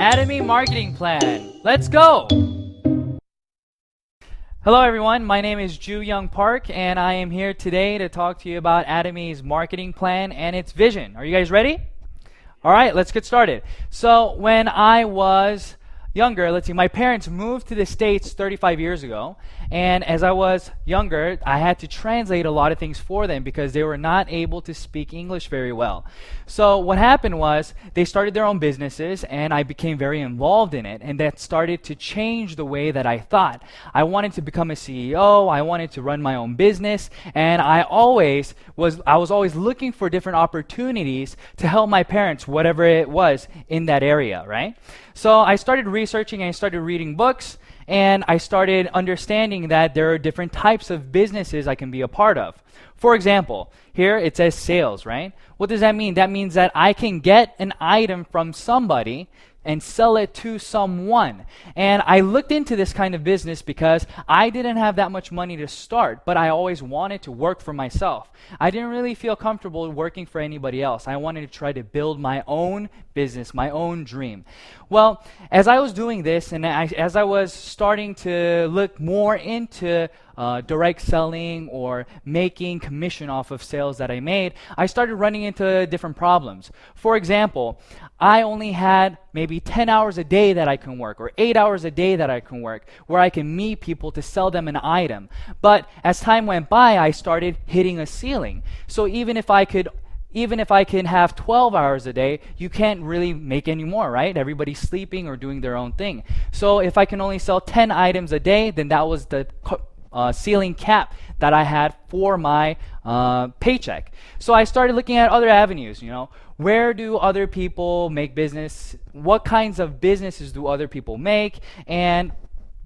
Atomy Marketing Plan. Let's go! Hello everyone, my name is Joo Park and I am here today to talk to you about Atomy's marketing plan and its vision. Are you guys ready? Alright, let's get started. So when I was younger, my parents moved to the States 35 years ago, and as I was younger, I had to translate a lot of things for them because they were not able to speak English very well. So what happened was they started their own businesses and I became very involved in it, and that started to change the way that I thought. I wanted to become a CEO, I wanted to run my own business, and I was always looking for different opportunities to help my parents, whatever it was in that area, right? So I started researching and I started reading books, and I started understanding that there are different types of businesses I can be a part of. For example, here it says sales, right? What does that mean? That means that I can get an item from somebody and sell it to someone. And I looked into this kind of business because I didn't have that much money to start, but I always wanted to work for myself. I didn't really feel comfortable working for anybody else. I wanted to try to build my own business, my own dream. Well, as I was doing this and as I was starting to look more into direct selling or making commission off of sales that I made, I started running into different problems. For example, I only had maybe 10 hours a day that I can work, or 8 hours a day that I can work, where I can meet people to sell them an item. But as time went by, I started hitting a ceiling. So even if I can have 12 hours a day, you can't really make any more, right? Everybody's sleeping or doing their own thing. So if I can only sell 10 items a day, then that was the ceiling cap that I had for my paycheck. So I started looking at other avenues, where do other people make business? What kinds of businesses do other people make? And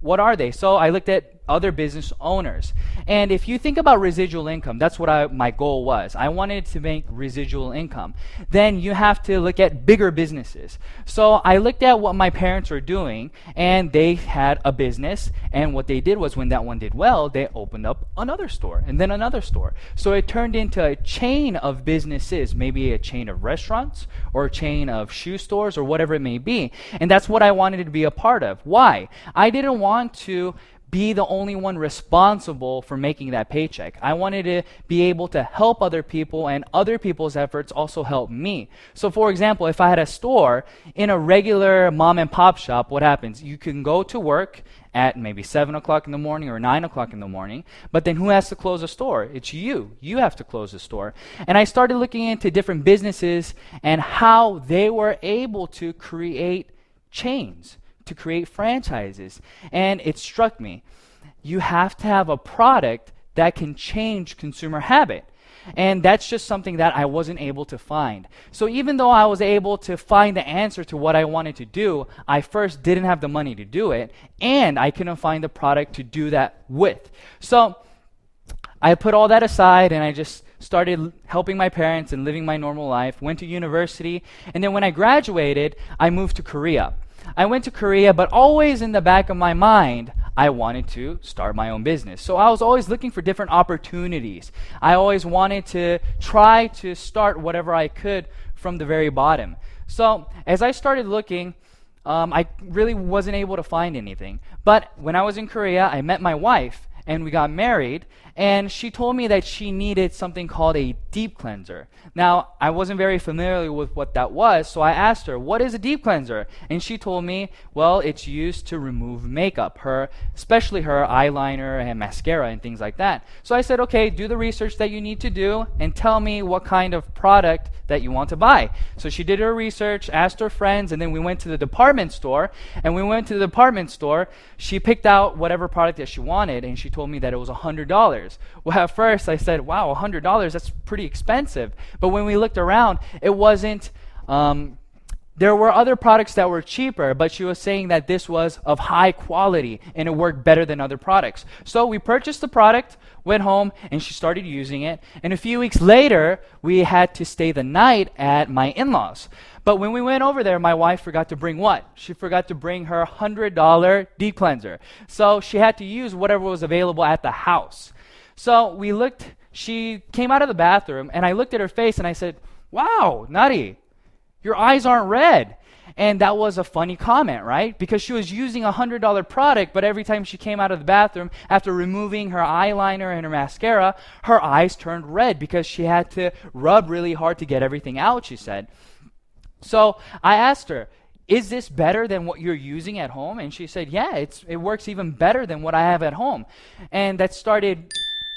what are they? So I looked at other business owners. And if you think about residual income, that's what my goal was. I wanted to make residual income. Then you have to look at bigger businesses. So I looked at what my parents were doing, and they had a business, and what they did was when that one did well, they opened up another store and then another store. So it turned into a chain of businesses, maybe a chain of restaurants or a chain of shoe stores or whatever it may be. And that's what I wanted to be a part of. Why? I didn't want to be the only one responsible for making that paycheck. I wanted to be able to help other people, and other people's efforts also help me. So for example, if I had a store in a regular mom and pop shop, what happens? You can go to work at maybe 7 o'clock in the morning or 9 o'clock in the morning, but then who has to close the store? It's you. You have to close the store. And I started looking into different businesses and how they were able to create chains, to create franchises. And it struck me, you have to have a product that can change consumer habit. And that's just something that I wasn't able to find. So even though I was able to find the answer to what I wanted to do, I first didn't have the money to do it, and I couldn't find the product to do that with. So I put all that aside and I just started helping my parents and living my normal life, went to university, and then when I graduated, I moved to Korea. I went to Korea, but always in the back of my mind, I wanted to start my own business. So I was always looking for different opportunities. I always wanted to try to start whatever I could from the very bottom. So as I started looking, I really wasn't able to find anything. But when I was in Korea, I met my wife and we got married, and she told me that she needed something called a deep cleanser. Now, I wasn't very familiar with what that was, so I asked her, what is a deep cleanser? And she told me, well, it's used to remove makeup, especially her eyeliner and mascara and things like that. So I said, okay, do the research that you need to do and tell me what kind of product that you want to buy. So she did her research, asked her friends, and then we went to the department store. And when we went to the department store, she picked out whatever product that she wanted, and she told me that it was $100. Well, at first I said, wow, $100, that's pretty expensive. But when we looked around, it wasn't, there were other products that were cheaper, but she was saying that this was of high quality and it worked better than other products. So we purchased the product, went home, and she started using it. And a few weeks later, we had to stay the night at my in-laws. But when we went over there, my wife forgot to bring what? She forgot to bring her $100 deep cleanser. So she had to use whatever was available at the house. So we looked, she came out of the bathroom, and I looked at her face and I said, wow, Nari, your eyes aren't red. And that was a funny comment, right? Because she was using a $100 product, but every time she came out of the bathroom, after removing her eyeliner and her mascara, her eyes turned red because she had to rub really hard to get everything out, she said. So I asked her, is this better than what you're using at home? And she said, yeah, it works even better than what I have at home. And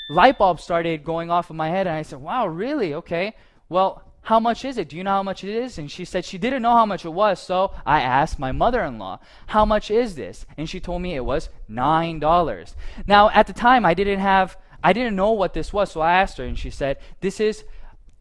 light bulbs started going off in my head, and I said, wow, really? Okay. Well, how much is it? Do you know how much it is? And she said she didn't know how much it was, so I asked my mother-in-law, how much is this? And she told me it was $9. Now, at the time, I didn't know what this was, so I asked her, and she said, this is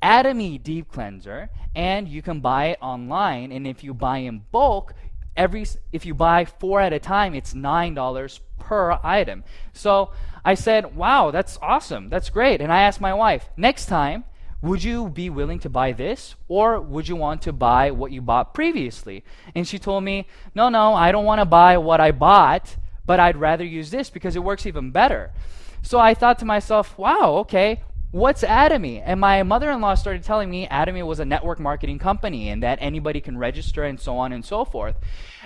Atomy Deep Cleanser, and you can buy it online, and if you buy in bulk, if you buy 4 at a time, it's $9 per item. So I said, wow, that's awesome, that's great. And I asked my wife, next time, would you be willing to buy this, or would you want to buy what you bought previously? And she told me, no, I don't want to buy what I bought, but I'd rather use this because it works even better. So I thought to myself, wow, okay, what's Atomy? And my mother-in-law started telling me Atomy was a network marketing company and that anybody can register and so on and so forth.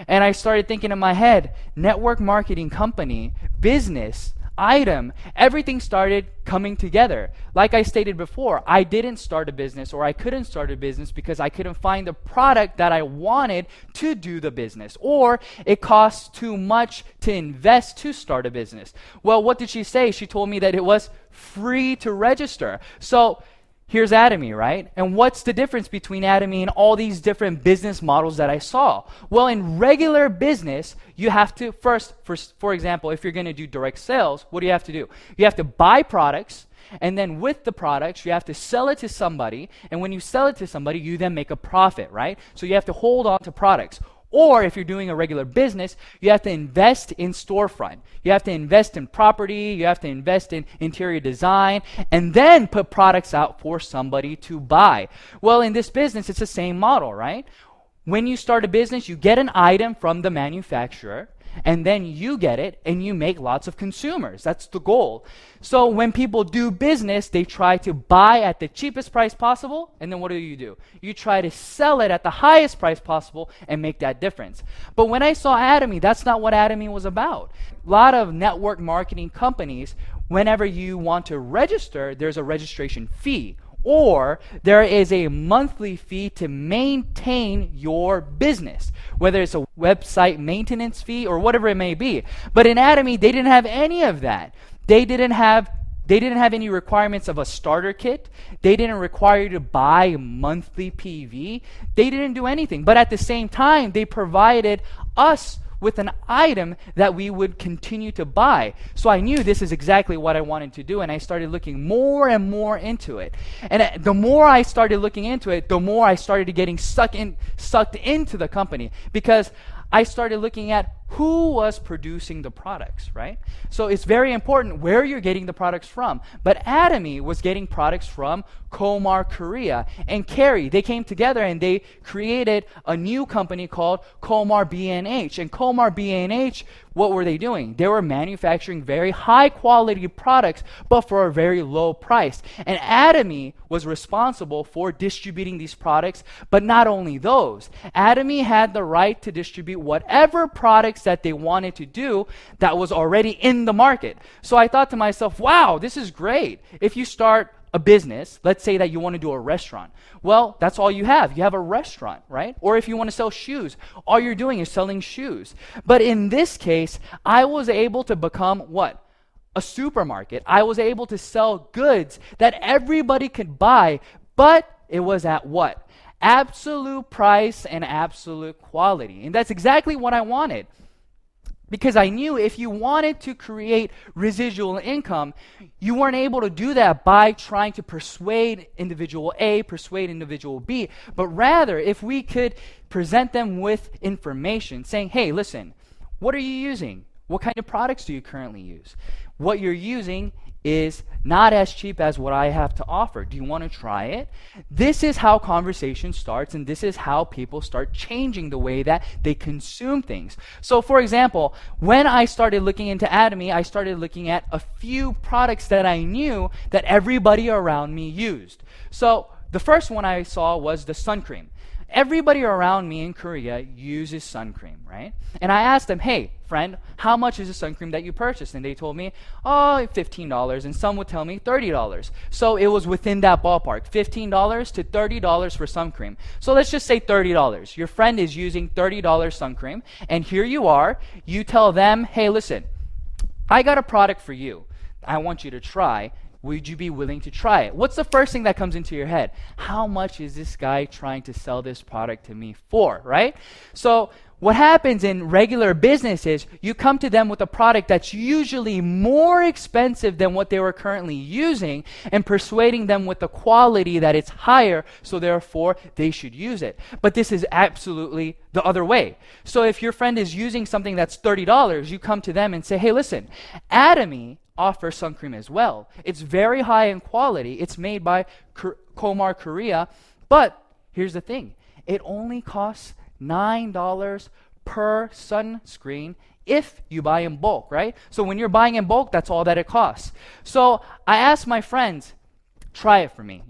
And I started thinking in my head, network marketing company, business, item, everything started coming together. Like I stated before, I didn't start a business, or I couldn't start a business because I couldn't find the product that I wanted to do the business, or it costs too much to invest to start a business. Well, what did she say? She told me that it was free to register. So here's Atomy, right? And what's the difference between Atomy and all these different business models that I saw? Well, in regular business, you have to first, for example, if you're going to do direct sales, what do you have to do? You have to buy products, and then with the products, you have to sell it to somebody, and when you sell it to somebody, you then make a profit, right? So you have to hold on to products. Or if you're doing a regular business, you have to invest in storefront. You have to invest in property, you have to invest in interior design, and then put products out for somebody to buy. Well, in this business, it's the same model, right? When you start a business, you get an item from the manufacturer, and then you get it and you make lots of consumers. That's the goal. So when people do business, they try to buy at the cheapest price possible, and then what do? You try to sell it at the highest price possible and make that difference. But when I saw Atomy, that's not what Atomy was about. A lot of network marketing companies, whenever you want to register, there's a registration fee, or there is a monthly fee to maintain your business, whether it's a website maintenance fee or whatever it may be. But in Atomy, they didn't have any of that. They didn't have any requirements of a starter kit. They didn't require you to buy monthly PV. They didn't do anything. But at the same time, they provided us with an item that we would continue to buy. So I knew this is exactly what I wanted to do, and I started looking more and more into it. And the more I started looking into it, the more I started getting sucked into the company, because I started looking at who was producing the products, right? So it's very important where you're getting the products from. But Atomy was getting products from Komar, Korea, and Kerry. They came together and they created a new company called Komar B&H. And Komar B&H, what were they doing? They were manufacturing very high quality products, but for a very low price. And Atomy was responsible for distributing these products. But not only those, Atomy had the right to distribute whatever products that they wanted to do that was already in the market. So I thought to myself, wow, this is great. If you start a business, let's say that you want to do a restaurant. Well, that's all you have. You have a restaurant, right? Or if you want to sell shoes, all you're doing is selling shoes. But in this case, I was able to become what? A supermarket. I was able to sell goods that everybody could buy, but it was at what? Absolute price and absolute quality. And that's exactly what I wanted. Because I knew if you wanted to create residual income, you weren't able to do that by trying to persuade individual A, persuade individual B, but rather if we could present them with information saying, hey, listen, what are you using? What kind of products do you currently use? What you're using is not as cheap as what I have to offer. Do you want to try it? This is how conversation starts, and this is how people start changing the way that they consume things. So for example, when I started looking into Atomy, I started looking at a few products that I knew that everybody around me used. So the first one I saw was the sun cream. everybody around me in Korea uses sun cream, right? And I asked them, hey, friend, how much is the sun cream that you purchased? And they told me, oh, $15. And some would tell me $30. So it was within that ballpark, $15 to $30 for sun cream. So let's just say $30. Your friend is using $30 sun cream. And here you are. You tell them, hey, listen, I got a product for you. I want you to try. Would you be willing to try it? What's the first thing that comes into your head? How much is this guy trying to sell this product to me for, right? So what happens in regular business is you come to them with a product that's usually more expensive than what they were currently using and persuading them with the quality that it's higher, so therefore they should use it. But this is absolutely the other way. So if your friend is using something that's $30, you come to them and say, hey, listen, Atomy offers sun cream as well. It's very high in quality. It's made by Komar Korea. But here's the thing. It only costs $9 per sunscreen if you buy in bulk, right? So when you're buying in bulk, that's all that it costs. So I asked my friends, try it for me,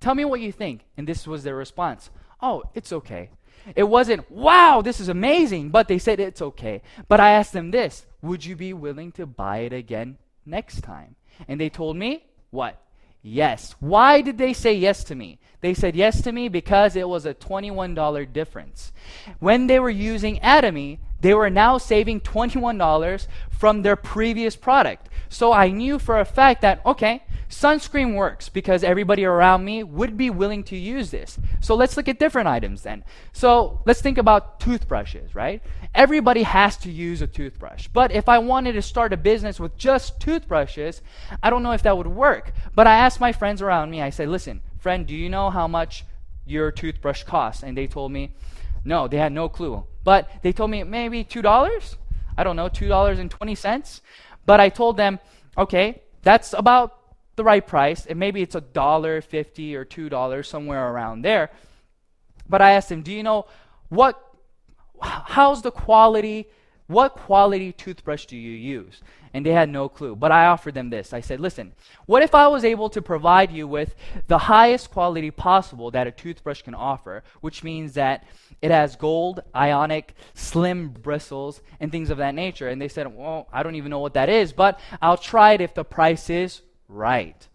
Tell me what you think. And this was their response. Oh, it's okay. It wasn't, wow, this is amazing, but they said it's okay. But I asked them this, would you be willing to buy it again next time? And they told me, what? Yes. Why did they say yes to me? They said yes to me because it was a $21 difference. When they were using Atomy, they were now saving $21 from their previous product. So I knew for a fact that, okay, sunscreen works because everybody around me would be willing to use this. So let's look at different items then. So let's think about toothbrushes, right? Everybody has to use a toothbrush. But if I wanted to start a business with just toothbrushes, I don't know if that would work. But I asked my friends around me, I said, listen, friend, do you know how much your toothbrush costs? And they told me, no, they had no clue. But they told me maybe $2? I don't know, $2.20. But I told them, okay, that's about the right price, and maybe it's $1.50 or $2, somewhere around there. But I asked them, do you know how's the quality, what quality toothbrush do you use? And they had no clue. But I offered them this. I said, listen, what if I was able to provide you with the highest quality possible that a toothbrush can offer, which means that it has gold, ionic, slim bristles, and things of that nature. And they said, well, I don't even know what that is, but I'll try it if the price is right?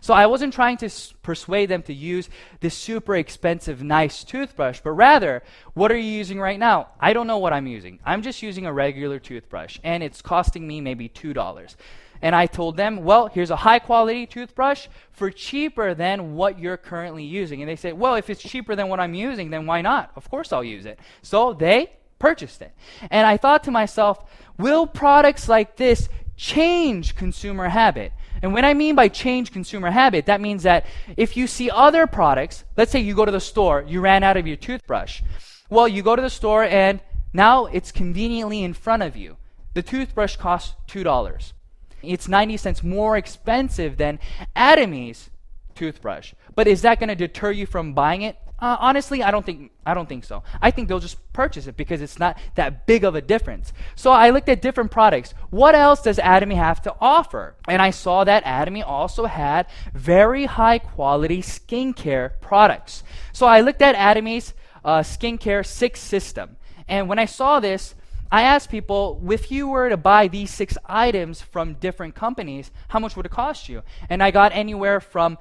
So I wasn't trying to persuade them to use this super expensive, nice toothbrush, but rather, what are you using right now? I don't know what I'm using. I'm just using a regular toothbrush, and it's costing me maybe $2. And I told them, well, here's a high-quality toothbrush for cheaper than what you're currently using. And they said, well, if it's cheaper than what I'm using, then why not? Of course I'll use it. So they purchased it. And I thought to myself, will products like this change consumer habit? And when I mean by change consumer habit, that means that if you see other products, let's say you go to the store, you ran out of your toothbrush. Well, you go to the store and now it's conveniently in front of you. The toothbrush costs $2. It's 90 cents more expensive than Atomy's toothbrush. But is that going to deter you from buying it? Honestly, I don't think so. I think they'll just purchase it because it's not that big of a difference. So I looked at different products. What else does Atomy have to offer? And I saw that Atomy also had very high quality skincare products. So I looked at Atomy's skincare 6 system. And when I saw this, I asked people, if you were to buy these 6 items from different companies, how much would it cost you? And I got anywhere from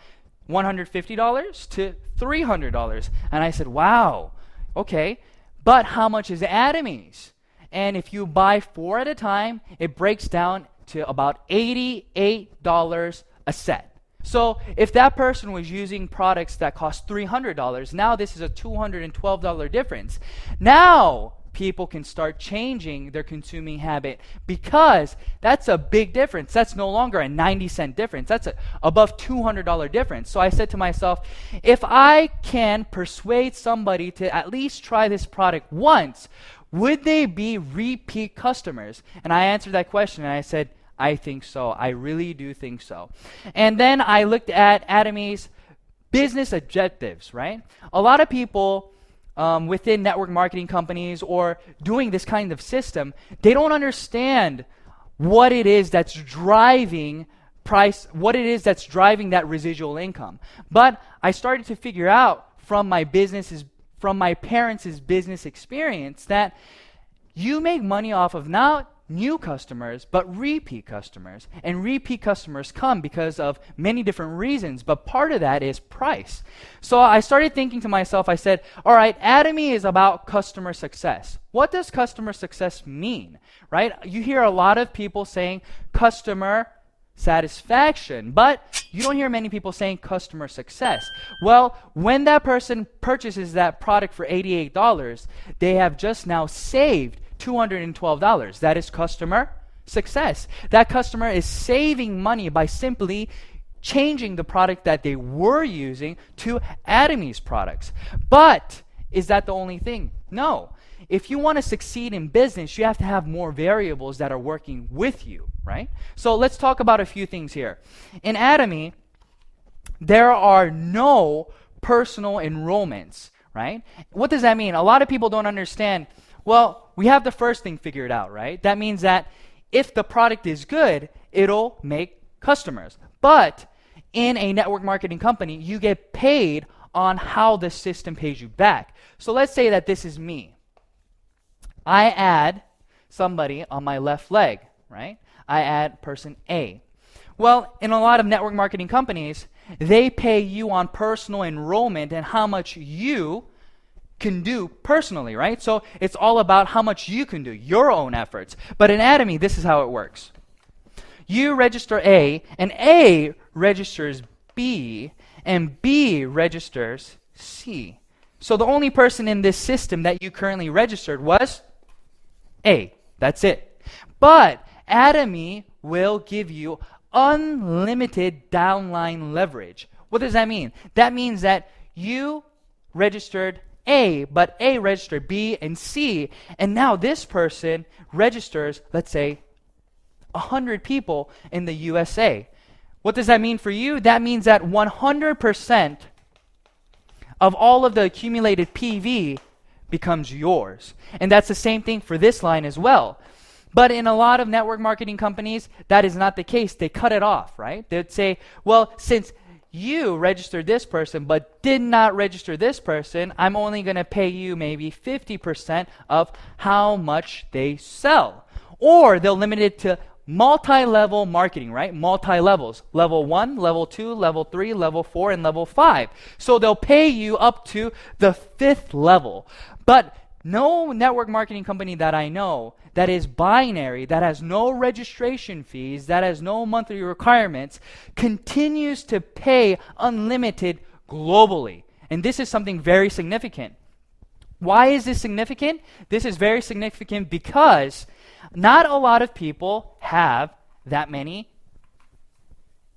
$150 to $300. And I said, wow, okay, but how much is Atomy's? And if you buy 4 at a time, it breaks down to about $88 a set. So if that person was using products that cost $300, now this is a $212 difference. Now people can start changing their consuming habit because that's a big difference. That's no longer a 90-cent difference. That's above $200 difference. So I said to myself, if I can persuade somebody to at least try this product once, would they be repeat customers? And I answered that question and I said, I think so. I really do think so. And then I looked at Atomy's business objectives, right? A lot of people within network marketing companies or doing this kind of system, they don't understand what it is that's driving price, what it is that's driving that residual income. But I started to figure out from my business's from my parents' business experience that you make money off of not new customers, but repeat customers. And repeat customers come because of many different reasons, but part of that is price. So I started thinking to myself, I said, all right, Atomy is about customer success. What does customer success mean, right? You hear a lot of people saying customer satisfaction, but you don't hear many people saying customer success. Well, when that person purchases that product for $88, they have just now saved $212. That is customer success. That customer is saving money by simply changing the product that they were using to Atomy's products. But is that the only thing? No. If you want to succeed in business, you have to have more variables that are working with you, right? So let's talk about a few things here. In Atomy, there are no personal enrollments, right? What does that mean? A lot of people don't understand. Well, we have the first thing figured out, right? That means that if the product is good, it'll make customers. But in a network marketing company, you get paid on how the system pays you back. So let's say that this is me. I add somebody on my left leg, right? I add person A. Well, in a lot of network marketing companies, they pay you on personal enrollment and how much you can do personally, right? So it's all about how much you can do, your own efforts. But in Atomy, this is how it works. You register A, and A registers B, and B registers C. So the only person in this system that you currently registered was A. That's it. But Atomy will give you unlimited downline leverage. What does that mean? That means that you registered A, but A registered B and C, and now this person registers, let's say, 100 people in the USA. What does that mean for you? That means that 100% of all of the accumulated PV becomes yours. And that's the same thing for this line as well. But in a lot of network marketing companies, that is not the case. They cut it off, right? They'd say, well, since you registered this person but did not register this person, I'm only going to pay you maybe 50% of how much they sell. Or they'll limit it to multi-level marketing, right? Multi-levels. Level 1, level 2, level 3, level 4, and level 5. So they'll pay you up to the 5th level. But no network marketing company that I know that is binary, that has no registration fees, that has no monthly requirements, continues to pay unlimited globally. And this is something very significant. Why is this significant? This is very significant because not a lot of people have that many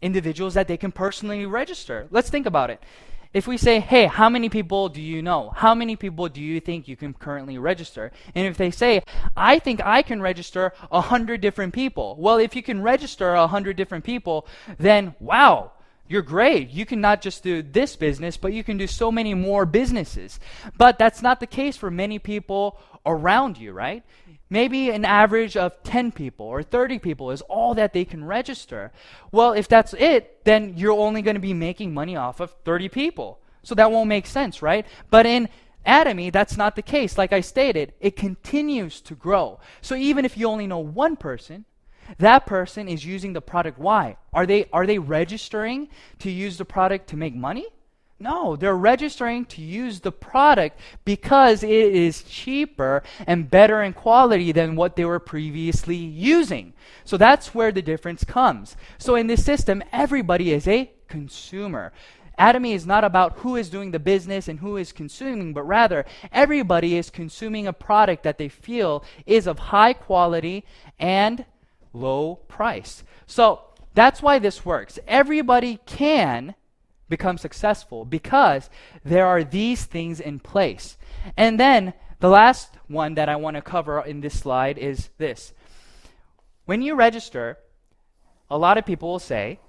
individuals that they can personally register. Let's think about it. If we say, hey, how many people do you know? How many people do you think you can currently register? And if they say, I think I can register 100 different people. Well, if you can register 100 different people, then wow, you're great. You can not just do this business, but you can do so many more businesses. But that's not the case for many people around you, right? Maybe an average of 10 people or 30 people is all that they can register. Well, if that's it, then you're only going to be making money off of 30 people. So that won't make sense, right? But in Atomy, that's not the case. Like I stated, it continues to grow. So even if you only know one person, that person is using the product. Why? Are they registering to use the product to make money? No, they're registering to use the product because it is cheaper and better in quality than what they were previously using. So that's where the difference comes. So in this system, everybody is a consumer. Atomy is not about who is doing the business and who is consuming, but rather everybody is consuming a product that they feel is of high quality and low price. So that's why this works. Everybody can become successful because there are these things in place. And then the last one that I want to cover in this slide is this. When you register, a lot of people will say,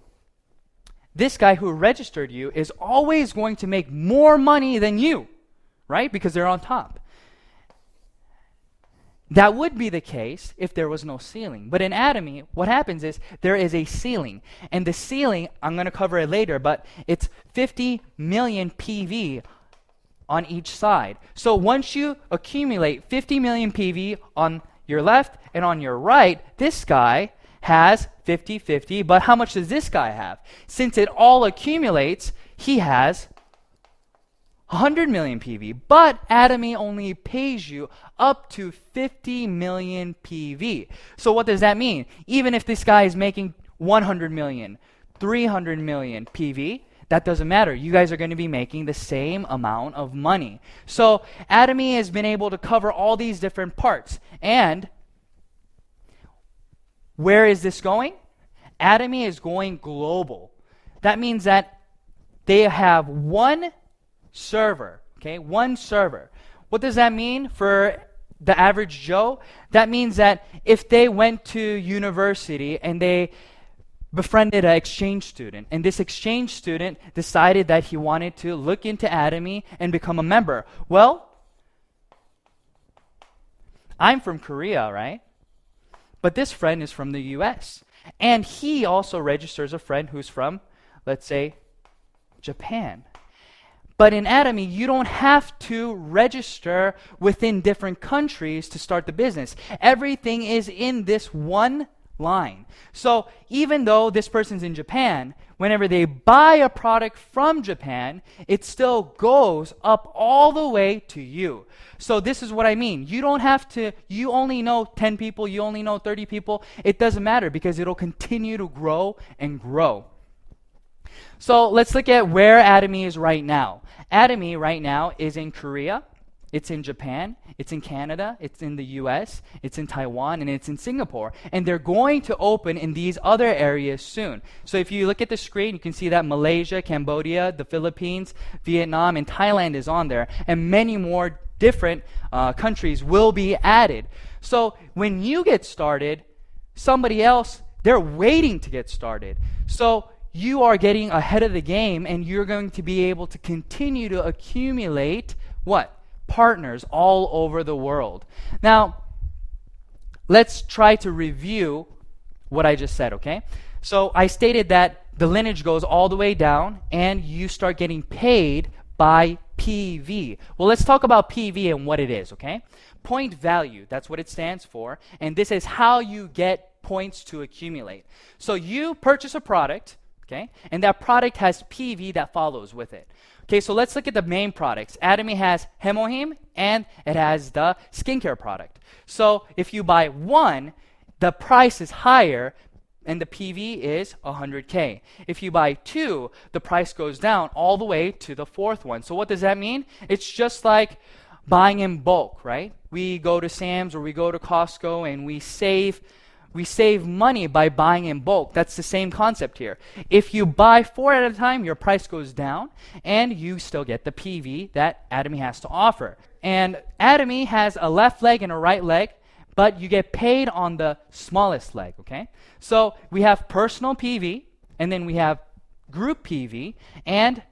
this guy who registered you is always going to make more money than you, right? Because they're on top. That would be the case if there was no ceiling. But in Atomy, what happens is there is a ceiling. And the ceiling, I'm going to cover it later, but it's 50 million PV on each side. So once you accumulate 50 million PV on your left and on your right, this guy has 50-50, but how much does this guy have? Since it all accumulates, he has 100 million PV, but Atomy only pays you up to 50 million PV. So what does that mean? Even if this guy is making 100 million, 300 million PV, that doesn't matter. You guys are going to be making the same amount of money. So Atomy has been able to cover all these different parts. And where is this going? Atomy is going global. That means that they have one server, okay? One server. What does that mean for the average Joe? That means that if they went to university and they befriended an exchange student, and this exchange student decided that he wanted to look into Atomy and become a member. Well, I'm from Korea, right? But this friend is from the US. And he also registers a friend who's from, let's say, Japan. But in Atomy, you don't have to register within different countries to start the business. Everything is in this one line. So even though this person's in Japan, whenever they buy a product from Japan, it still goes up all the way to you. So this is what I mean. You don't have to, you only know 10 people, you only know 30 people. It doesn't matter because it'll continue to grow and grow. So let's look at where Atomy is right now. Atomy right now is in Korea, it's in Japan, it's in Canada, it's in the US, it's in Taiwan, and it's in Singapore. And they're going to open in these other areas soon. So if you look at the screen, you can see that Malaysia, Cambodia, the Philippines, Vietnam, and Thailand is on there. And many more different countries will be added. So when you get started, somebody else, they're waiting to get started. So you are getting ahead of the game, and you're going to be able to continue to accumulate what? Partners all over the world. Now, let's try to review what I just said, okay? So I stated that the lineage goes all the way down, and you start getting paid by PV. Well, let's talk about PV and what it is, okay? Point value, that's what it stands for, and this is how you get points to accumulate. So you purchase a product, okay? And that product has PV that follows with it. Okay, so let's look at the main products. Atomy has Hemohim and it has the skincare product. So if you buy one, the price is higher and the PV is 100K. If you buy two, the price goes down all the way to the fourth one. So what does that mean? It's just like buying in bulk, right? We go to Sam's or we go to Costco and we save money by buying in bulk. That's the same concept here. If you buy 4 at a time, your price goes down, and you still get the PV that Atomy has to offer. And Atomy has a left leg and a right leg, but you get paid on the smallest leg, okay? So we have personal PV, and then we have group PV, and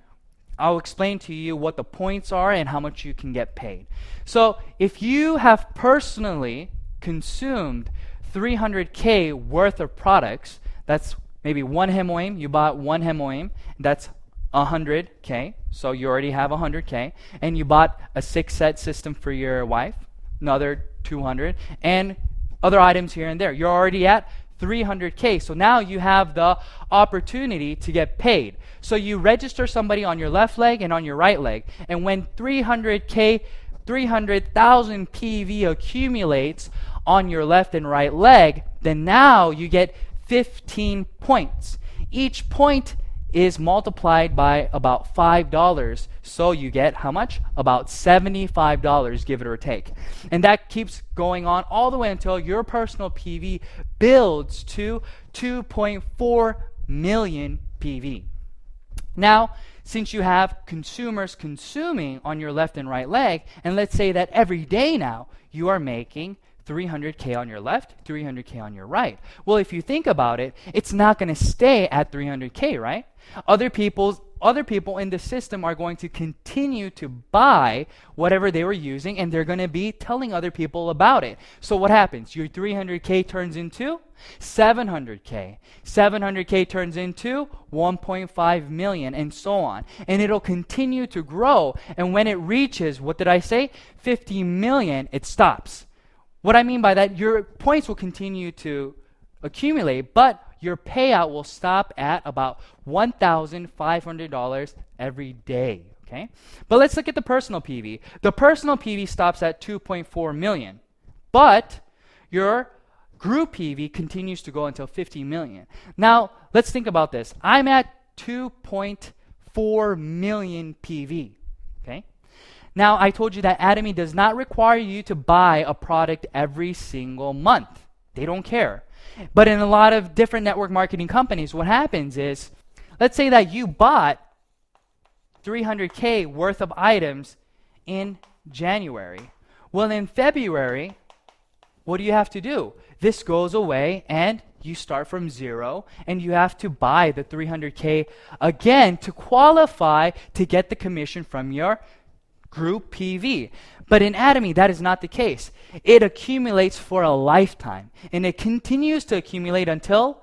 I'll explain to you what the points are and how much you can get paid. So if you have personally consumed 300K worth of products, that's maybe one Hemoim, you bought one Hemoim, that's 100K, so you already have 100K, and you bought a 6-set system for your wife, another 200, and other items here and there. You're already at 300K, so now you have the opportunity to get paid. So you register somebody on your left leg and on your right leg, and when 300K, 300,000 PV accumulates on your left and right leg, then now you get 15 points. Each point is multiplied by about $5. So you get how much? About $75, give it or take. And that keeps going on all the way until your personal PV builds to 2.4 million PV. Now, since you have consumers consuming on your left and right leg, and let's say that every day now you are making 300K on your left, 300K on your right. Well, if you think about it, it's not going to stay at 300K, right? Other people other people in the system are going to continue to buy whatever they were using, and they're going to be telling other people about it. So what happens? Your 300K turns into 700K. 700K turns into 1.5 million, and so on. And it'll continue to grow. And when it reaches, what did I say? 50 million, it stops. What I mean by that, your points will continue to accumulate, but your payout will stop at about $1,500 every day, okay? But let's look at the personal PV. The personal PV stops at 2.4 million, but your group PV continues to go until 50 million. Now, let's think about this. I'm at 2.4 million PV, okay? Now, I told you that Atomy does not require you to buy a product every single month. They don't care. But in a lot of different network marketing companies, what happens is, let's say that you bought 300K worth of items in January. Well, in February, what do you have to do? This goes away and you start from zero, and you have to buy the 300K again to qualify to get the commission from your group PV. But in Atomy, that is not the case. It accumulates for a lifetime, and it continues to accumulate until,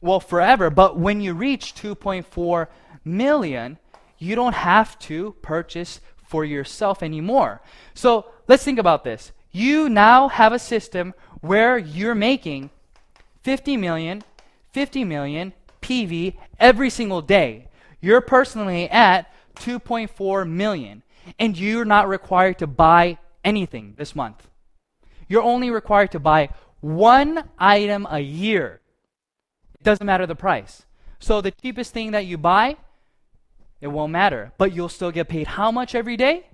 well, forever. But when you reach 2.4 million, you don't have to purchase for yourself anymore. So let's think about this. You now have a system where you're making 50 million PV every single day. You're personally at 2.4 million. And you're not required to buy anything this month. You're only required to buy one item a year. It doesn't matter the price. So the cheapest thing that you buy, it won't matter. But you'll still get paid how much every day?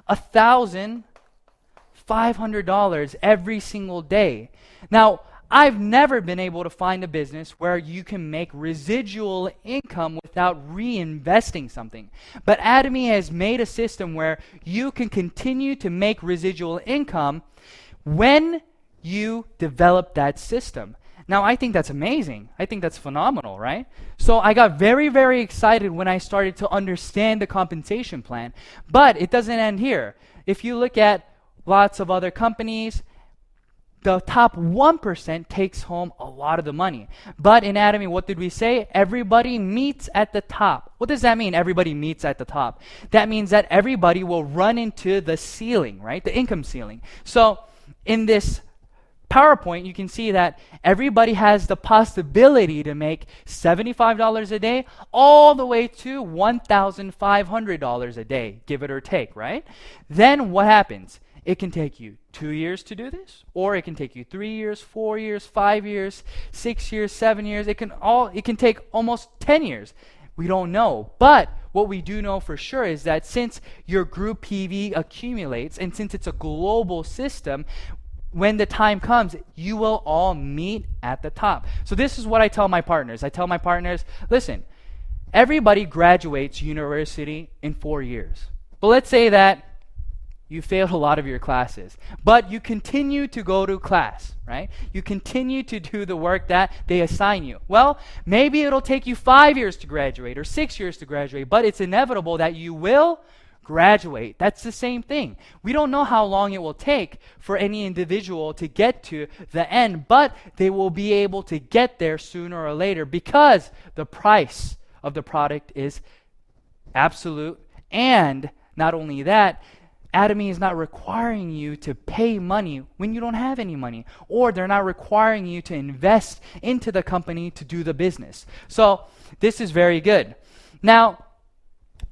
$1,500 every single day. Now, I've never been able to find a business where you can make residual income without reinvesting something. But Atomy has made a system where you can continue to make residual income when you develop that system. Now, I think that's amazing. I think that's phenomenal, right? So I got very, very excited when I started to understand the compensation plan. But it doesn't end here. If you look at lots of other companies, the top 1% takes home a lot of the money. But in Atomy, what did we say? Everybody meets at the top. What does that mean, everybody meets at the top? That means that everybody will run into the ceiling, right? The income ceiling. So in this PowerPoint, you can see that everybody has the possibility to make $75 a day all the way to $1,500 a day, give it or take, right? Then what happens? It can take you 2 years to do this, or it can take you 3 years, 4 years, 5 years, 6 years, 7 years. It can take almost 10 years. We don't know. But what we do know for sure is that since your group PV accumulates, and since it's a global system, when the time comes, you will all meet at the top. So this is what I tell my partners. I tell my partners, listen, everybody graduates university in 4 years. But let's say that you failed a lot of your classes, but you continue to go to class, right? You continue to do the work that they assign you. Well, maybe it'll take you 5 years to graduate or 6 years to graduate, but it's inevitable that you will graduate. That's the same thing. We don't know how long it will take for any individual to get to the end, but they will be able to get there sooner or later because the price of the product is absolute. And not only that, Atomy is not requiring you to pay money when you don't have any money, or they're not requiring you to invest into the company to do the business. So this is very good. Now,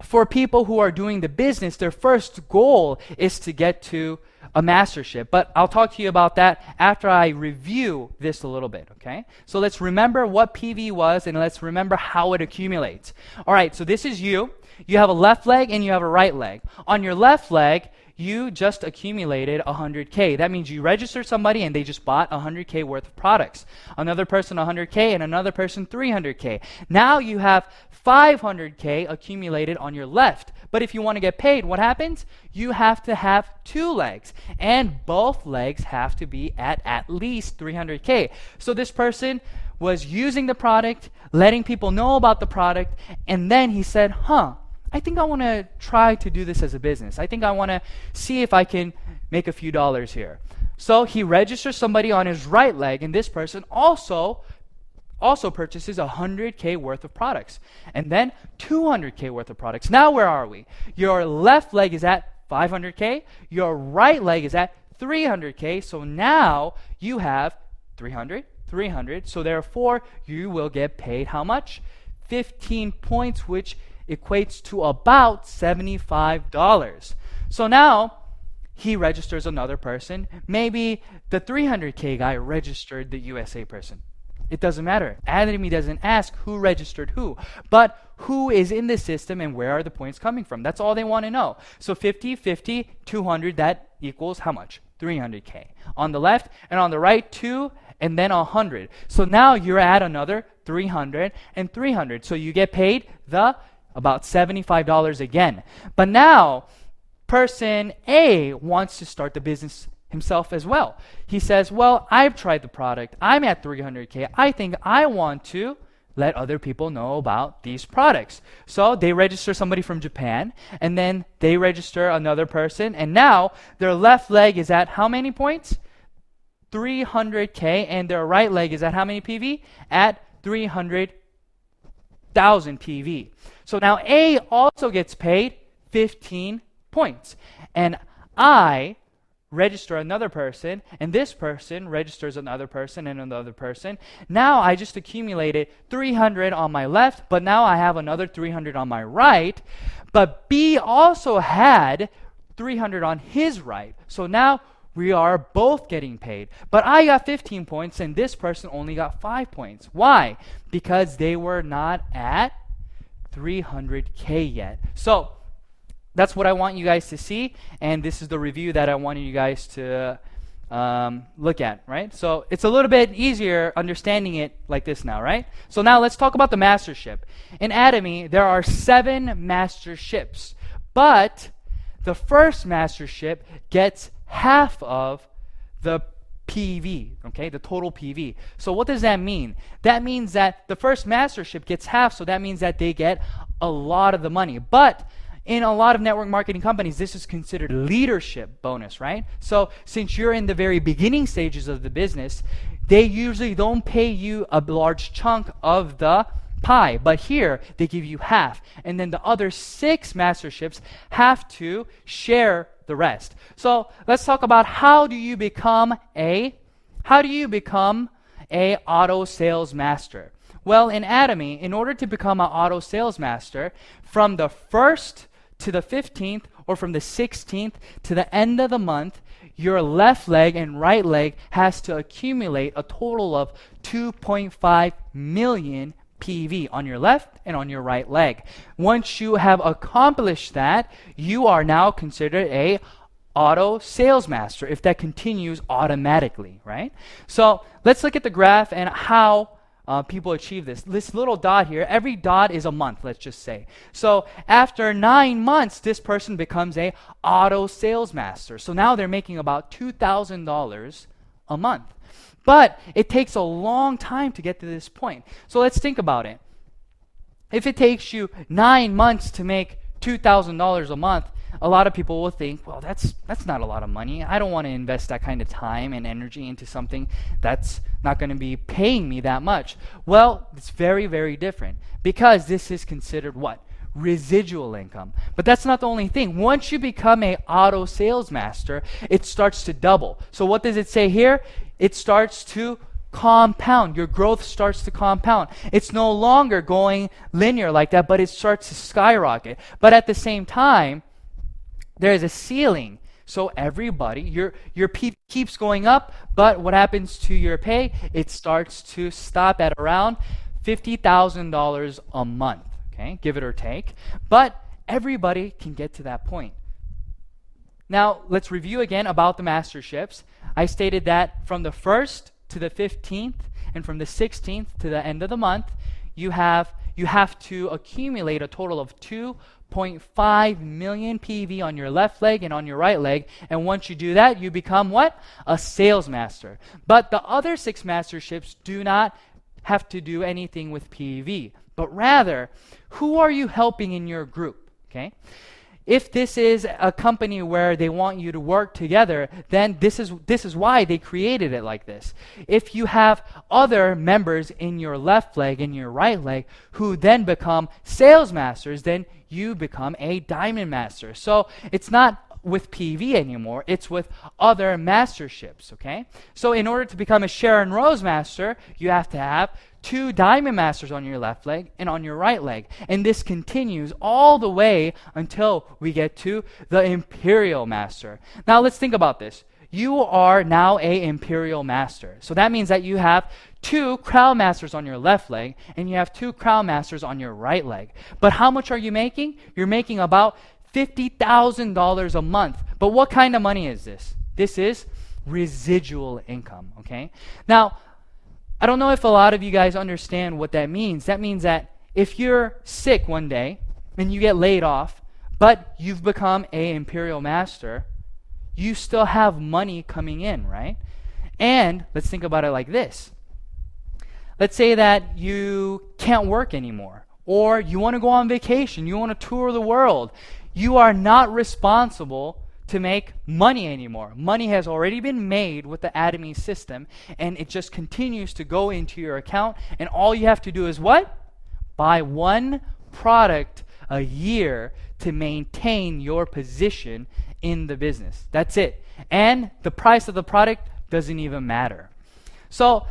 for people who are doing the business, their first goal is to get to a mastership. But I'll talk to you about that after I review this a little bit, okay? So let's remember what PV was, and let's remember how it accumulates. All right, so this is you. You have a left leg and you have a right leg. On your left leg, you just accumulated 100K. That means you registered somebody and they just bought 100K worth of products. Another person 100K and another person 300K. Now you have 500K accumulated on your left. But if you want to get paid, what happens? You have to have 2 legs, and both legs have to be at least 300K. So this person was using the product, letting people know about the product, and then he said, I think I want to try to do this as a business. I think I want to see if I can make a few dollars here. So he registers somebody on his right leg, and this person also purchases 100K worth of products, and then 200K worth of products. Now where are we? Your left leg is at 500K, your right leg is at 300K, so now you have 300, so therefore you will get paid how much? 15 points, which equates to about $75. So now he registers another person. Maybe the 300K guy registered the USA person. It doesn't matter. Atomy doesn't ask who registered who, but who is in the system and where are the points coming from. That's all they want to know. So 50, 50, 200, that equals how much? 300K. On the left and on the right, 2 and then 100. So now you're at another 300 and 300. So you get paid about $75 again. But now person A wants to start the business himself as well. He says, well, I've tried the product. I'm at 300K. I think I want to let other people know about these products. So they register somebody from Japan, and then they register another person, and now their left leg is at how many points? 300K, and their right leg is at how many PV? At 300,000 PV. So now A also gets paid 15 points. And I register another person, and this person registers another person and another person. Now I just accumulated 300 on my left, but now I have another 300 on my right. But B also had 300 on his right. So now we are both getting paid. But I got 15 points, and this person only got 5 points. Why? Because they were not at 300K yet. So that's what I want you guys to see, and this is the review that I wanted you guys to look at, right? So it's a little bit easier understanding it like this now, right? So now let's talk about the mastership. In Atomy, there are 7 masterships, but the first mastership gets half of the PV, okay, the total PV. So what does that mean? That means that the first mastership gets half, so that means that they get a lot of the money. But in a lot of network marketing companies, this is considered leadership bonus, right? So since you're in the very beginning stages of the business, they usually don't pay you a large chunk of the pie, but here they give you half, and then the other 6 masterships have to share the rest. So let's talk about how do you become a auto sales master? Well, in Atomy, in order to become an auto sales master, from the 1st to the 15th, or from the 16th to the end of the month, your left leg and right leg has to accumulate a total of 2.5 million PV on your left and on your right leg. Once you have accomplished that, you are now considered a auto sales master if that continues automatically, right? So let's look at the graph and how people achieve this. This little dot here, every dot is a month, let's just say. So after 9 months, this person becomes a auto sales master. So now they're making about $2,000 a month. But it takes a long time to get to this point. So let's think about it. If it takes you 9 months to make $2,000 a month, a lot of people will think, well, that's not a lot of money. I don't want to invest that kind of time and energy into something that's not going to be paying me that much. Well, it's very, very different because this is considered what? Residual income. But that's not the only thing. Once you become a auto sales master, it starts to double. So what does it say here? It starts to compound. Your growth starts to compound. It's no longer going linear like that, but it starts to skyrocket. But at the same time, there is a ceiling. So everybody, your P keeps going up, but what happens to your pay? It starts to stop at around $50,000 a month, okay? Give it or take. But everybody can get to that point. Now, let's review again about the masterships. I stated that from the 1st to the 15th and from the 16th to the end of the month, you have to accumulate a total of 1.5 million PV on your left leg and on your right leg. And once you do that, you become what? A sales master. But the other 6 masterships do not have to do anything with PV, but rather, who are you helping in your group? Okay? If this is a company where they want you to work together, then this is why they created it like this. If you have other members in your left leg and your right leg who then become sales masters, then you become a diamond master. So it's not with PV anymore, it's with other masterships, okay? So in order to become a Sharon Rose master, you have to have 2 diamond masters on your left leg and on your right leg. And this continues all the way until we get to the imperial master. Now let's think about this. You are now a imperial master. So that means that you have 2 crown masters on your left leg and you have 2 crown masters on your right leg. But how much are you making? You're making about $50,000 a month. But what kind of money is this? This is residual income, okay? Now, I don't know if a lot of you guys understand what that means. That means that if you're sick one day and you get laid off, but you've become an imperial master, you still have money coming in, right? And let's think about it like this. Let's say that you can't work anymore, or you want to go on vacation, you want to tour the world. You are not responsible to make money anymore. Money has already been made with the Atomy system, and it just continues to go into your account, and all you have to do is what? Buy 1 product a year to maintain your position in the business. That's it. And the price of the product doesn't even matter. So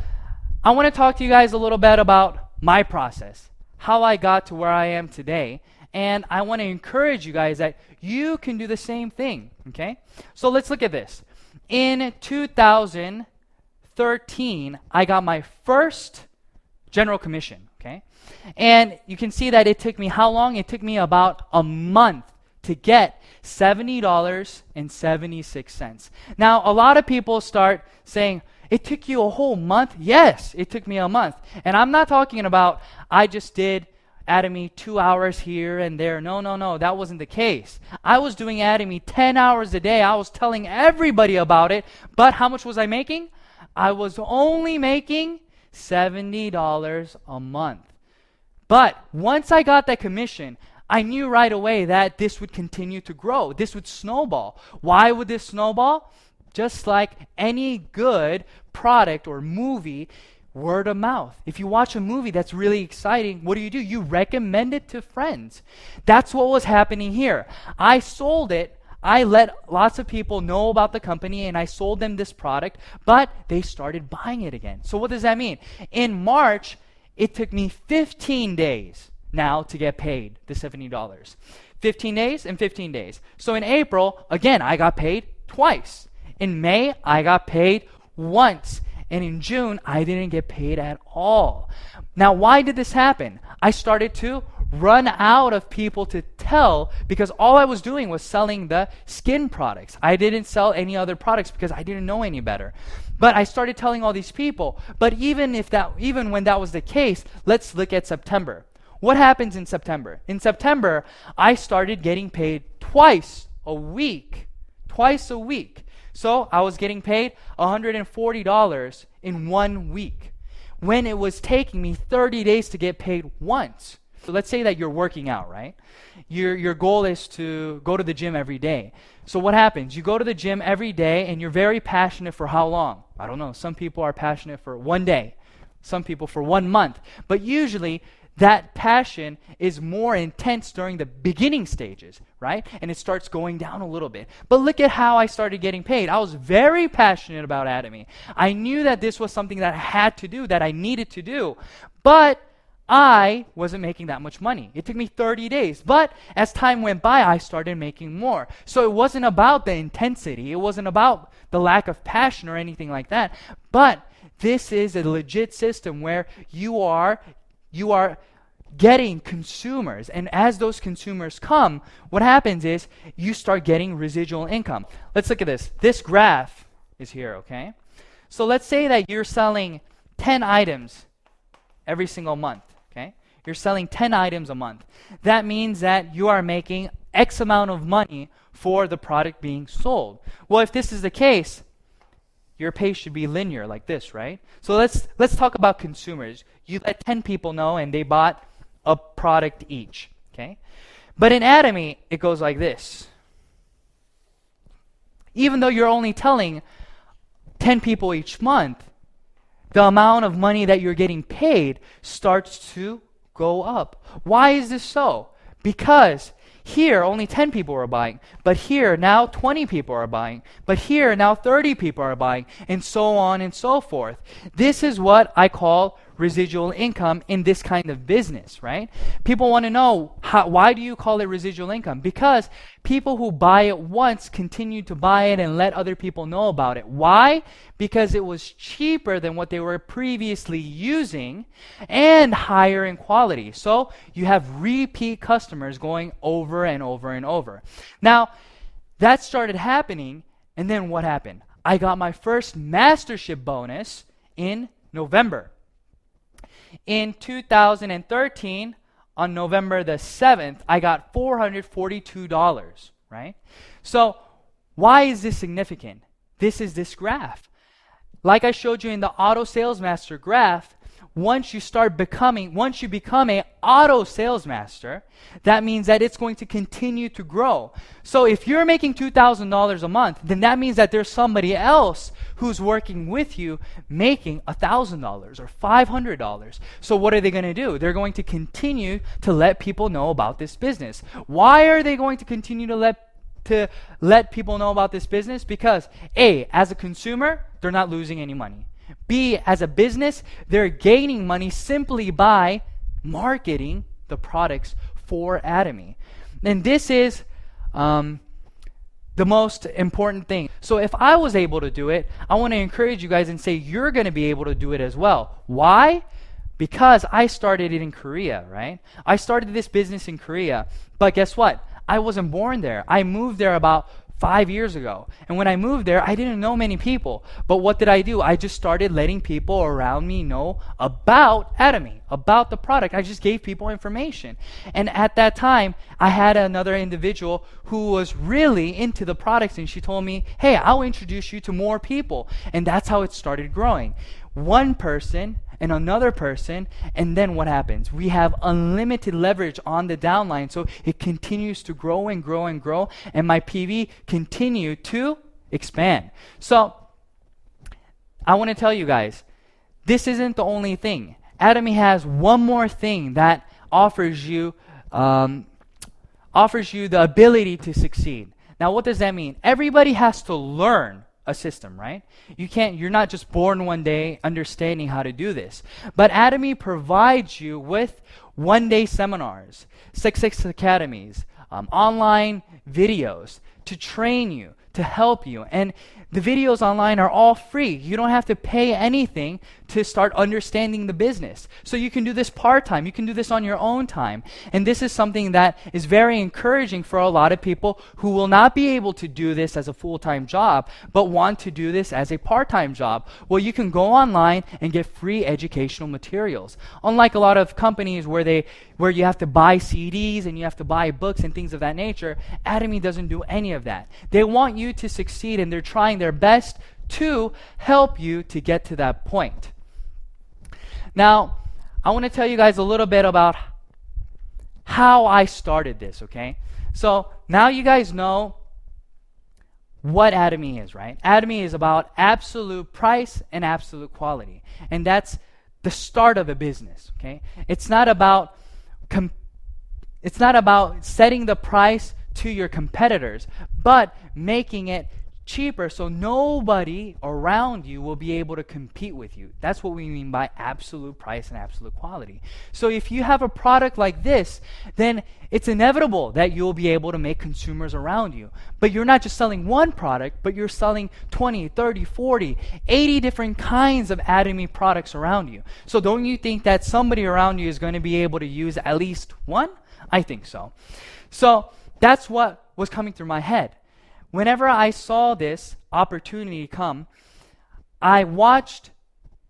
I want to talk to you guys a little bit about my process, how I got to where I am today. And I want to encourage you guys that you can do the same thing, okay? So let's look at this. In 2013, I got my first general commission, okay? And you can see that it took me how long? It took me about a month to get $70.76. Now, a lot of people start saying, it took you a whole month? Yes, it took me a month. And I'm not talking about I just did Atomy 2 hours here and there. No, that wasn't the case. I was doing Atomy 10 hours a day. I was telling everybody about it. But how much was I making? I was only making $70 a month. But once I got that commission, I knew right away that this would continue to grow. This would snowball. Why would this snowball? Just like any good product or movie, word of mouth. If you watch a movie that's really exciting, what do? You recommend it to friends. That's what was happening here. I sold it. I let lots of people know about the company and I sold them this product, but they started buying it again. So what does that mean? In March, it took me 15 days now to get paid the $70. 15 days and 15 days. So in April, again, I got paid twice. In May, I got paid once. And in June, I didn't get paid at all. Now, why did this happen? I started to run out of people to tell because all I was doing was selling the skin products. I didn't sell any other products because I didn't know any better. But I started telling all these people. But even when that was the case, let's look at September. What happens in September? In September, I started getting paid twice a week. Twice a week. So I was getting paid $140 in 1 week when it was taking me 30 days to get paid once. So let's say that you're working out, right? Your goal is to go to the gym every day. So what happens? You go to the gym every day and you're very passionate for how long? I don't know. Some people are passionate for 1 day. Some people for 1 month. But usually that passion is more intense during the beginning stages, right? And it starts going down a little bit. But look at how I started getting paid. I was very passionate about Atomy. I knew that this was something that I had to do, that I needed to do. But I wasn't making that much money. It took me 30 days. But as time went by, I started making more. So it wasn't about the intensity. It wasn't about the lack of passion or anything like that. But this is a legit system where you are getting consumers. And as those consumers come, what happens is you start getting residual income. Let's look at this. This graph is here, okay? So let's say that you're selling 10 items every single month, okay? you're selling 10 items a month. That means that you are making X amount of money for the product being sold. Well, if this is the case, your pace should be linear like this, right? So let's talk about consumers. You let 10 people know and they bought a product each, okay? But in Atomy, it goes like this. Even though you're only telling 10 people each month, the amount of money that you're getting paid starts to go up. Why is this so? Because here, only 10 people are buying, but here, now 20 people are buying, but here, now 30 people are buying, and so on and so forth. This is what I call residual income in this kind of business, right? People want to know, why do you call it residual income? Because people who buy it once continue to buy it and let other people know about it. Why? Because it was cheaper than what they were previously using and higher in quality. So you have repeat customers going over and over and over. Now, that started happening, and then what happened? I got my first mastership bonus in November. In 2013, on November the 7th, I got $442, right? So why is this significant? This is this graph. Like I showed you in the auto sales master graph, once you become a auto sales master, that means that it's going to continue to grow. So if you're making $2,000 a month, then that means that there's somebody else who's working with you making $1,000 or $500. So what are they going to do? They're going to continue to let people know about this business. Why are they going to continue to let people know about this business? Because A, as a consumer, they're not losing any money. B, as a business, they're gaining money simply by marketing the products for Atomy. And this is the most important thing. So if I was able to do it, I want to encourage you guys and say you're going to be able to do it as well. Why? Because I started it in Korea, right? I started this business in Korea, but guess what? I wasn't born there. I moved there about 5 years ago. And when I moved there, I didn't know many people. But what did I do? I just started letting people around me know about Atomy, about the product. I just gave people information. And at that time, I had another individual who was really into the products, and she told me, hey, I'll introduce you to more people. And that's how it started growing. One person and another person, and then what happens? We have unlimited leverage on the downline, so it continues to grow and grow and grow, and my PV continued to expand. So I want to tell you guys, this isn't the only thing. Atomy has one more thing that offers you the ability to succeed. Now, what does that mean? Everybody has to learn a system, right? You're not just born one day understanding how to do this. But Atomy provides you with one-day seminars, 6 academies, online videos to train you, to help you. And the videos online are all free. You don't have to pay anything to start understanding the business. So you can do this part-time. You can do this on your own time. And this is something that is very encouraging for a lot of people who will not be able to do this as a full-time job, but want to do this as a part-time job. Well, you can go online and get free educational materials. Unlike a lot of companies where you have to buy CDs and you have to buy books and things of that nature, Atomy doesn't do any of that. They want you to succeed, and they're trying their best to help you to get to that point. Now, I want to tell you guys a little bit about how I started this, okay? So now you guys know what Atomy is, right? Atomy is about absolute price and absolute quality. And that's the start of a business, okay? It's not about setting the price to your competitors, but making it cheaper so nobody around you will be able to compete with you. That's what we mean by absolute price and absolute quality. So if you have a product like this, then it's inevitable that you'll be able to make consumers around you. But you're not just selling one product, but you're selling 20, 30, 40, 80 different kinds of Atomy products around you. So don't you think that somebody around you is going to be able to use at least one? I think so. So that's what was coming through my head. Whenever I saw this opportunity come, I watched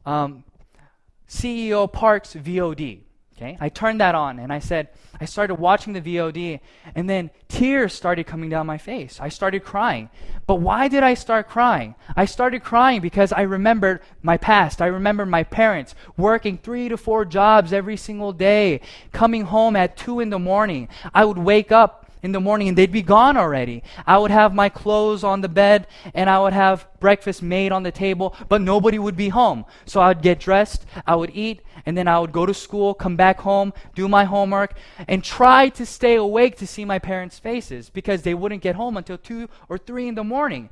CEO Park's VOD. Okay, I turned that on and I started watching the VOD, and then tears started coming down my face. I started crying. But why did I start crying? I started crying because I remembered my past. I remembered my parents working 3 to 4 jobs every single day, coming home at 2 in the morning. I would wake up in the morning and they'd be gone already. I would have my clothes on the bed and I would have breakfast made on the table, but nobody would be home. So I would get dressed, I would eat, and then I would go to school, come back home, do my homework, and try to stay awake to see my parents' faces because they wouldn't get home until 2 or 3 in the morning.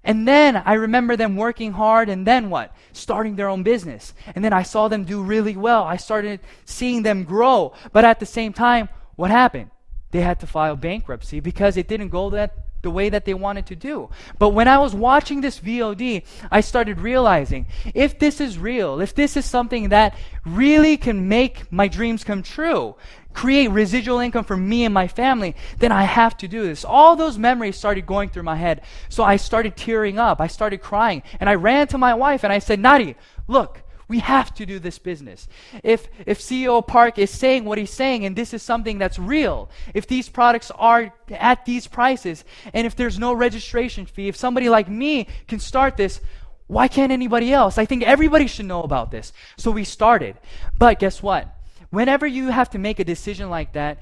And then I remember them working hard, and then what? Starting their own business. And then I saw them do really well. I started seeing them grow. But at the same time, what happened? They had to file bankruptcy because it didn't go the way that they wanted to do. But when I was watching this VOD, I started realizing, if this is real, if this is something that really can make my dreams come true, create residual income for me and my family, then I have to do this. All those memories started going through my head. So I started tearing up. I started crying. And I ran to my wife and I said, Nadi, look, we have to do this business. If CEO Park is saying what he's saying, and this is something that's real, if these products are at these prices, and if there's no registration fee, if somebody like me can start this, why can't anybody else? I think everybody should know about this. So we started. But guess what? Whenever you have to make a decision like that,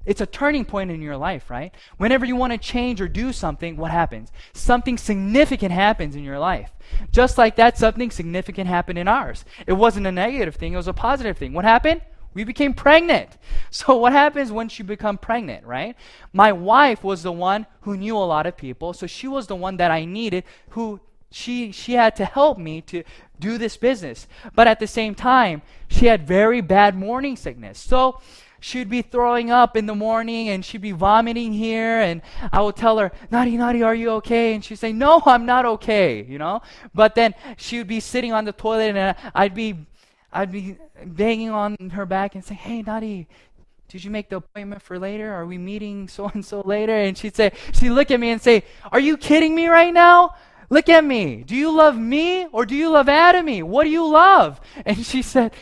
it's a turning point in your life, right? Whenever you want to change or do something, what happens? Something significant happens in your life. Just like that, something significant happened in ours. It wasn't a negative thing, it was a positive thing. What happened? We became pregnant. So what happens once you become pregnant, right? My wife was the one who knew a lot of people, so she was the one that I needed, who she had to help me to do this business. But at the same time, she had very bad morning sickness. So she'd be throwing up in the morning and she'd be vomiting here, and I would tell her, Nadi, are you okay? And she'd say, no, I'm not okay, But then she would be sitting on the toilet and I'd be banging on her back and say, hey, Nadi, did you make the appointment for later? Are we meeting so-and-so later? And she'd look at me and say, are you kidding me right now? Look at me. Do you love me or do you love Atomy? What do you love? And she said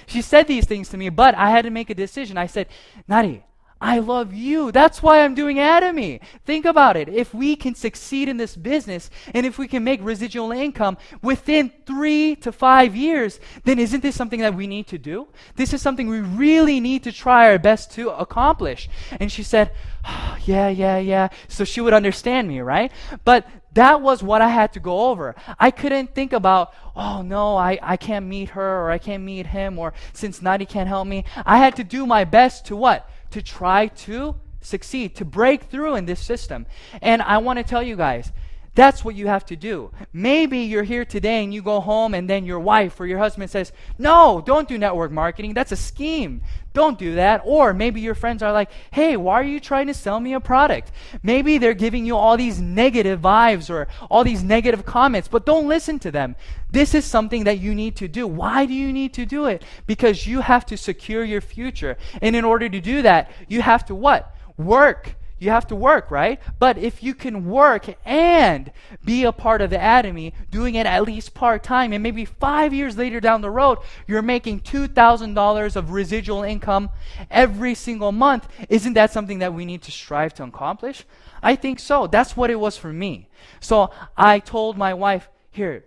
these things to me, but I had to make a decision. I said, Nadi, I love you. That's why I'm doing Atomy. Think about it. If we can succeed in this business and if we can make residual income within 3 to 5 years, then isn't this something that we need to do? This is something we really need to try our best to accomplish. And she said, oh, yeah. So she would understand me, right? But that was what I had to go over. I couldn't think about, oh no, I can't meet her or I can't meet him, or since Nadi can't help me. I had to do my best to what? To try to succeed, to break through in this system. And I want to tell you guys, that's what you have to do. Maybe you're here today and you go home and then your wife or your husband says, no, don't do network marketing. That's a scheme. Don't do that. Or maybe your friends are like, hey, why are you trying to sell me a product? Maybe they're giving you all these negative vibes or all these negative comments, but don't listen to them. This is something that you need to do. Why do you need to do it? Because you have to secure your future. And in order to do that, you have to what? Work. You have to work, right? But if you can work and be a part of the Atomy, doing it at least part-time, and maybe 5 years later down the road, you're making $2,000 of residual income every single month, isn't that something that we need to strive to accomplish? I think so. That's what it was for me. So I told my wife, here,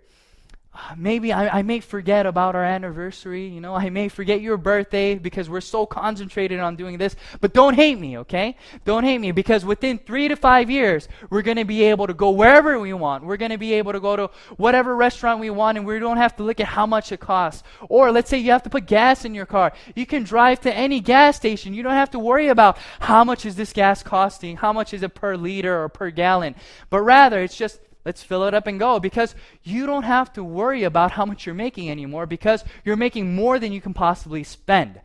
maybe I may forget about our anniversary, I may forget your birthday because we're so concentrated on doing this, but don't hate me, okay? Don't hate me, because within 3 to 5 years, we're going to be able to go wherever we want. We're going to be able to go to whatever restaurant we want, and we don't have to look at how much it costs. Or let's say you have to put gas in your car. You can drive to any gas station. You don't have to worry about how much is this gas costing, how much is it per liter or per gallon, but rather it's just, let's fill it up and go, because you don't have to worry about how much you're making anymore because you're making more than you can possibly spend.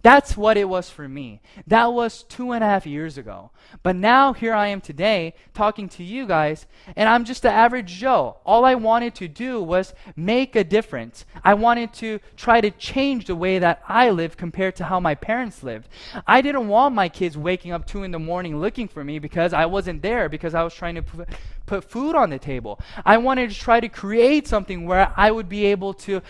That's what it was for me. That was 2.5 years ago. But now here I am today talking to you guys, and I'm just the average Joe. All I wanted to do was make a difference. I wanted to try to change the way that I live compared to how my parents lived. I didn't want my kids waking up 2 in the morning looking for me because I wasn't there, because I was trying to put food on the table. I wanted to try to create something where I would be able to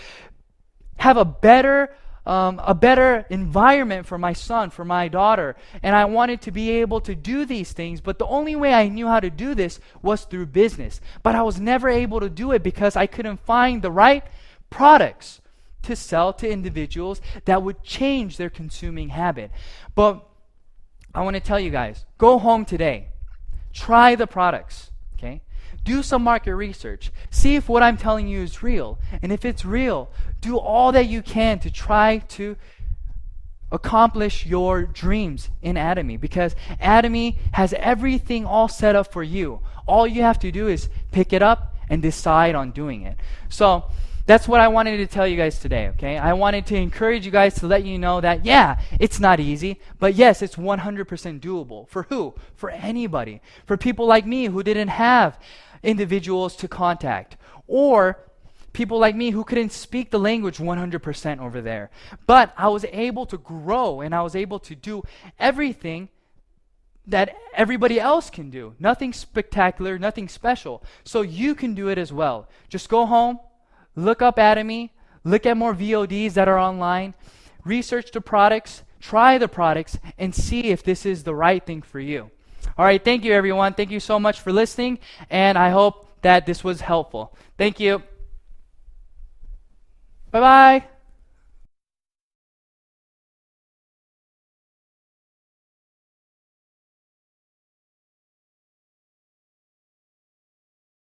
have a better a better environment for my son, for my daughter. And I wanted to be able to do these things, but the only way I knew how to do this was through business. But I was never able to do it because I couldn't find the right products to sell to individuals that would change their consuming habit. But I want to tell you guys, go home today. Try the products, okay? Do some market research. See if what I'm telling you is real. And if it's real, do all that you can to try to accomplish your dreams in Atomy, because Atomy has everything all set up for you. All you have to do is pick it up and decide on doing it. So that's what I wanted to tell you guys today, okay? I wanted to encourage you guys to let you know that, yeah, it's not easy, but yes, it's 100% doable. For who? For anybody. For people like me who didn't have individuals to contact, or people like me who couldn't speak the language 100% over there. But I was able to grow, and I was able to do everything that everybody else can do. Nothing spectacular, nothing special. So you can do it as well. Just go home, look up Atomy, look at more VODs that are online, research the products, try the products, and see if this is the right thing for you. All right, thank you, everyone. Thank you so much for listening, and I hope that this was helpful. Thank you. Bye-bye.